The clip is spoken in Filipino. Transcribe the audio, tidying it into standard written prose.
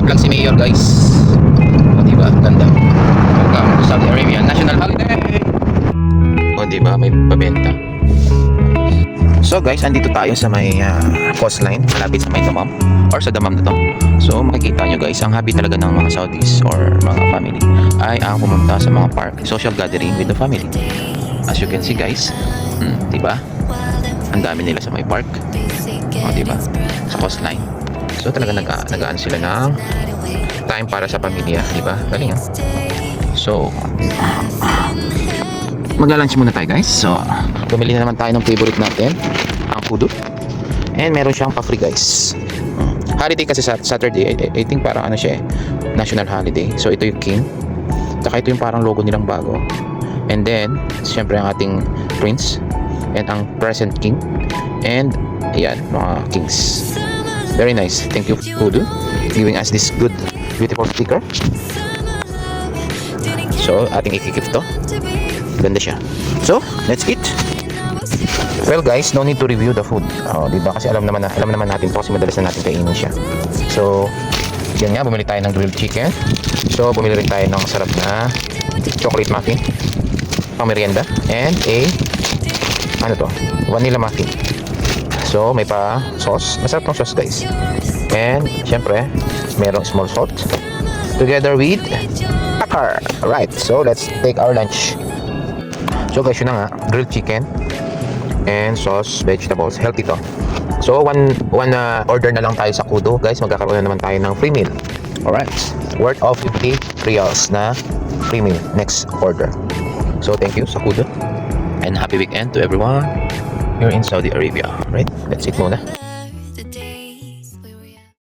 nag-vlog si Mayor guys. O diba, ganda. Welcome to Saudi Arabia National Holiday. O diba, may pabenta. So guys, andito tayo sa may coastline, malapit sa may Dammam or sa Dammam na to. So makikita nyo guys, ang hobby talaga ng mga Saudis or mga family ay ang pumunta sa mga park, social gathering with the family. As you can see guys, diba? Ang dami nila sa may park. O diba? Sa coastline. So talaga nag-aan sila ng time para sa pamilya, diba? Galing ah. So magla-lunch muna tayo guys. So bumili na naman tayo ng favorite natin, ang kudo. And meron siyang pa-free guys. Holiday kasi sa Saturday, I think parang ano siya eh, national holiday. So ito yung king. Tsaka ito yung parang logo nilang bago. And then syempre ang ating prince and ang present king. And ayan, mga kings. Very nice. Thank you Kudu giving us this good beautiful sticker. So ating ikikip to. Ganda siya. So let's eat. Well guys, no need to review the food. Diba? Kasi alam naman natin to kasi madalas na natin kainin siya. So yan nga, bumili tayo ng grilled chicken. So bumili rin tayo ng sarap na chocolate muffin pang merienda. And a ano to? Vanilla muffin. So may pa sauce. Masarap ng sauce guys. And syempre merong small salt together with pepper. Alright, so let's take our lunch. So guys, yun na nga, grilled chicken and sauce, vegetables, healthy to. So one order na lang tayo sa Kudo guys, magkakaroon na naman tayo ng free meal. Alright, worth of 50 riyals na free meal next order. So thank you sa Kudo and happy weekend to everyone here in Saudi Arabia. Right, let's eat muna.